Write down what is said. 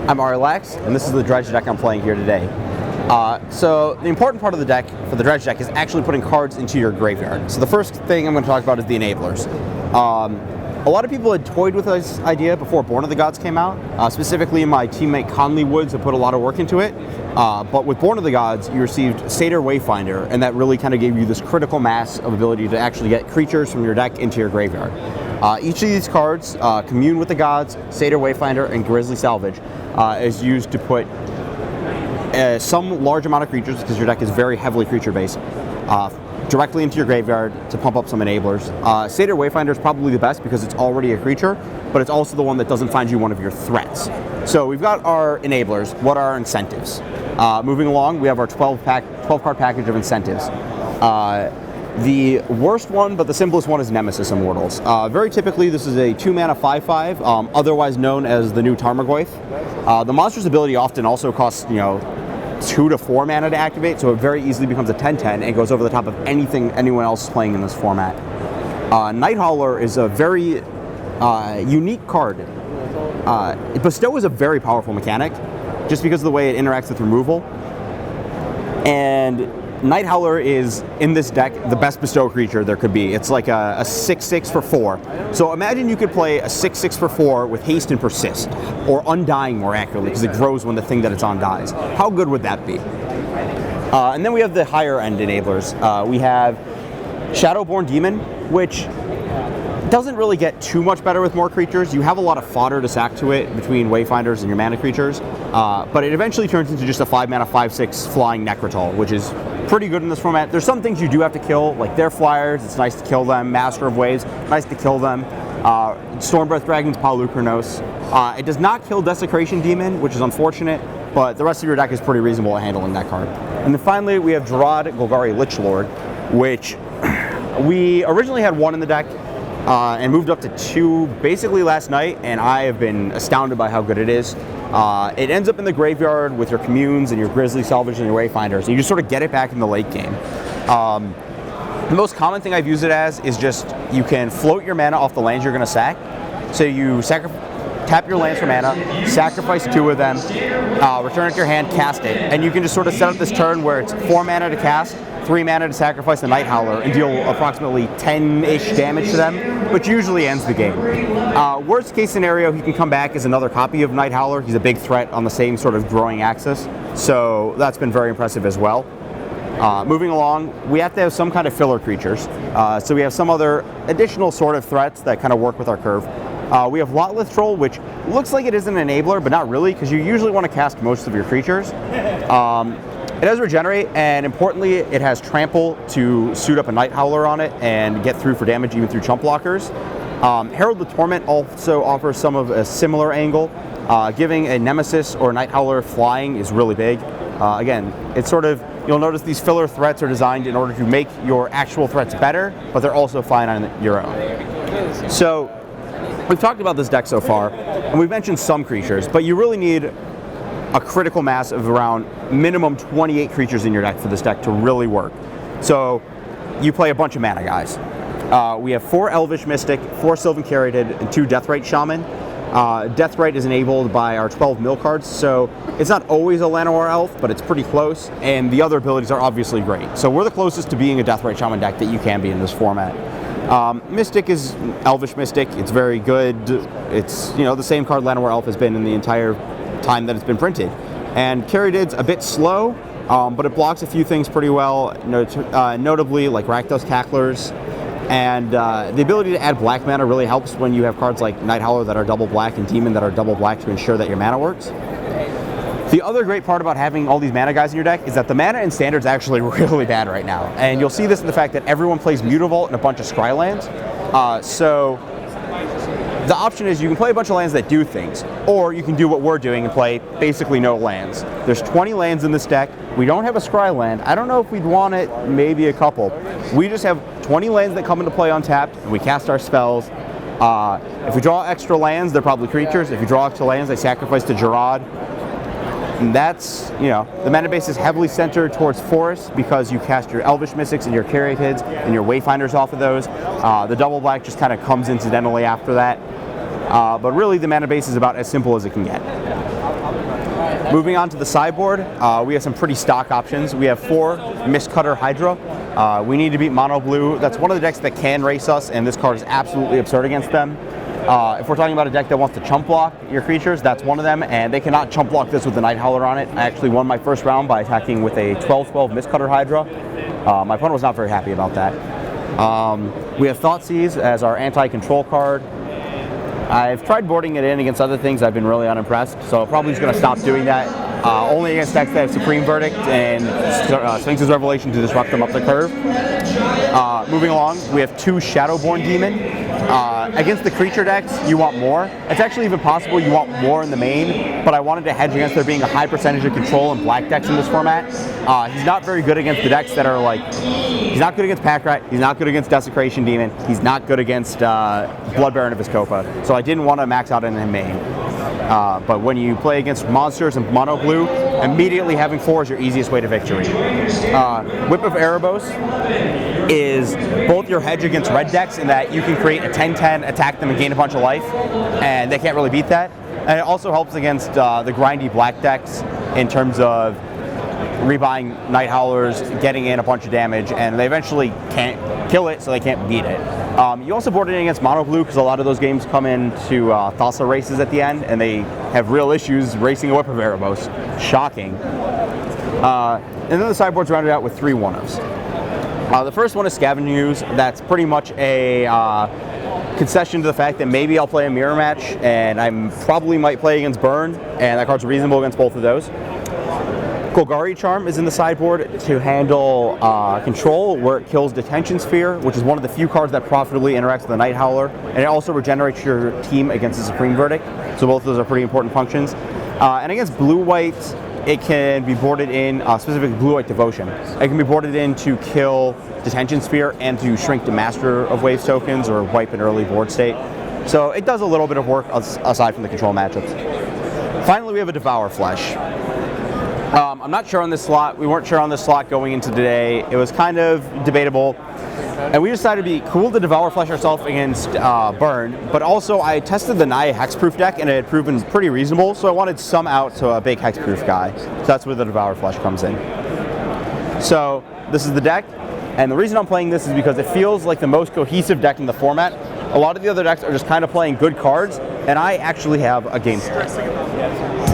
I'm Ari Lax, and this is the Dredge deck I'm playing here today. So the important part of the deck, for the Dredge deck, is actually putting cards into your graveyard. So the first thing I'm going to talk about is the enablers. A lot of people had toyed with this idea before Born of the Gods came out. Specifically, my teammate Conley Woods had put a lot of work into it. But with Born of the Gods, you received Satyr Wayfinder, and that really kind of gave you this critical mass of ability to actually get creatures from your deck into your graveyard. Each of these cards, Commune with the Gods, Satyr Wayfinder, and Grisly Salvage, is used to put some large amount of creatures, because your deck is very heavily creature-based, directly into your graveyard to pump up some enablers. Satyr Wayfinder is probably the best because it's already a creature, but it's also the one that doesn't find you one of your threats. So we've got our enablers. What are our incentives? Moving along, we have our 12-card package of incentives. The worst one, but the simplest one, is Nemesis of Mortals. Very typically, this is a 2-mana 5/5, otherwise known as the new Tarmogoyf. The monster's ability often also costs, 2 to 4 mana to activate, so it very easily becomes a 10/10 and goes over the top of anything anyone else is playing in this format. Nighthowler is a very unique card. Bestow is a very powerful mechanic, just because of the way it interacts with removal. And Nighthowler is, in this deck, the best Bestow creature there could be. It's like a 6/6 for 4. So imagine you could play a 6/6 for 4 with Haste and Persist, or Undying more accurately, because it grows when the thing that it's on dies. How good would that be? And then we have the higher end enablers. We have Shadowborn Demon, which doesn't really get too much better with more creatures. You have a lot of fodder to sack to it between Wayfinders and your mana creatures, but it eventually turns into just a 5-mana 5/6 flying Necrotal, which is pretty good in this format. There's some things you do have to kill, like their flyers, it's nice to kill them. Master of Waves, nice to kill them. Stormbreath Dragon's Palukranos. It does not kill Desecration Demon, which is unfortunate, but the rest of your deck is pretty reasonable at handling that card. And then finally, we have Jarad, Golgari Lich Lord, which we originally had 1 in the deck, and moved up to 2 basically last night, and I have been astounded by how good it is. It ends up in the graveyard with your Communes and your Grisly Salvage and your Wayfinders. You just sort of get it back in the late game. The most common thing I've used it as is just you can float your mana off the lands you're going to sack. So you tap your lands for mana, sacrifice 2 of them, return it to your hand, cast it, and you can just sort of set up this turn where it's 4 mana to cast, 3 mana to sacrifice the Nighthowler and deal approximately 10-ish damage to them, which usually ends the game. Worst case scenario, he can come back as another copy of Nighthowler. He's a big threat on the same sort of growing axis, so that's been very impressive as well. Moving along, we have to have some kind of filler creatures, so we have some other additional sort of threats that kind of work with our curve. We have Lotleth Troll, which looks like it is an enabler, but not really, because you usually want to cast most of your creatures. It does regenerate, and importantly, it has Trample to suit up a Nighthowler on it and get through for damage even through chump blockers. Herald of Torment also offers some of a similar angle. Giving a Nemesis or Nighthowler flying is really big. Again, it's sort of, you'll notice these filler threats are designed in order to make your actual threats better, but they're also fine on your own. So, we've talked about this deck so far, and we've mentioned some creatures, but you really need a critical mass of around minimum 28 creatures in your deck for this deck to really work. So you play a bunch of mana guys. We have 4 Elvish Mystic, 4 Sylvan Caryatid, and 2 Deathrite Shaman. Deathrite is enabled by our 12 mill cards, so it's not always a Llanowar Elf, but it's pretty close, and the other abilities are obviously great. So we're the closest to being a Deathrite Shaman deck that you can be in this format. Mystic is Elvish Mystic. It's very good. It's, the same card Llanowar Elf has been in the entire time that it's been printed. And Caryatid's a bit slow, but it blocks a few things pretty well, notably like Rakdos Cacklers. And the ability to add black mana really helps when you have cards like Nighthowler that are double black and Demon that are double black to ensure that your mana works. The other great part about having all these mana guys in your deck is that the mana in Standard is actually really bad right now. And you'll see this in the fact that everyone plays Mutavault and a bunch of Scry lands. So the option is you can play a bunch of lands that do things, or you can do what we're doing and play basically no lands. There's 20 lands in this deck. We don't have a Scry land. I don't know if we'd want it, maybe a couple. We just have 20 lands that come into play untapped, and we cast our spells. If we draw extra lands, they're probably creatures. If you draw extra lands, they sacrifice to Jarad. And that's, the mana base is heavily centered towards forests because you cast your Elvish Mystics and your Caryatids and your Wayfinders off of those. The double black just kind of comes incidentally after that. But really, the mana base is about as simple as it can get. Moving on to the sideboard, we have some pretty stock options. We have 4 Mistcutter Hydra. We need to beat Mono Blue. That's one of the decks that can race us, and this card is absolutely absurd against them. If we're talking about a deck that wants to chump block your creatures, that's one of them, and they cannot chump block this with the Nighthowler on it. I actually won my first round by attacking with a 12/12 Mistcutter Hydra. My opponent was not very happy about that. We have Thoughtseize as our anti-control card. I've tried boarding it in against other things. I've been really unimpressed, so probably just going to stop doing that. Only against decks that have Supreme Verdict and Sphinx's Revelation to disrupt them up the curve. Moving along, we have 2 Shadowborn Demon. Against the creature decks, you want more. It's actually even possible you want more in the main, but I wanted to hedge against there being a high percentage of control and black decks in this format. He's not very good against the decks that are like, he's not good against Pack Rat, he's not good against Desecration Demon, he's not good against Blood Baron of Viscopa, so I didn't want to max out in main. But when you play against monsters and mono blue, immediately having 4 is your easiest way to victory. Whip of Erebos is both your hedge against red decks in that you can create a 10/10, attack them and gain a bunch of life, and they can't really beat that. And it also helps against the grindy black decks in terms of rebuying Nighthowlers, getting in a bunch of damage, and they eventually can't kill it, so they can't beat it. You also board it in against mono blue because a lot of those games come into Thassa races at the end, and they have real issues racing a Whip of Erebos. Shocking. And then the sideboard's rounded out with 3 1-ofs. The first one is Scavenging Ooze. That's pretty much a concession to the fact that maybe I'll play a mirror match, and I probably might play against Burn, and that card's reasonable against both of those. Golgari Charm is in the sideboard to handle control, where it kills Detention Sphere, which is one of the few cards that profitably interacts with the Nighthowler, and it also regenerates your team against the Supreme Verdict, so both of those are pretty important functions. And against blue-white, it can be boarded in, specifically blue-white Devotion. It can be boarded in to kill Detention Sphere and to shrink the Master of Waves tokens or wipe an early board state. So it does a little bit of work aside from the control matchups. Finally, we have a Devour Flesh. I'm not sure on this slot. We weren't sure on this slot going into today. It was kind of debatable. And we decided it'd be cool to Devour Flesh ourselves against Burn, but also I tested the Naya Hexproof deck and it had proven pretty reasonable, so I wanted some out to a big Hexproof guy. So that's where the Devour Flesh comes in. So this is the deck, and the reason I'm playing this is because it feels like the most cohesive deck in the format. A lot of the other decks are just kind of playing good cards, and I actually have a game plan.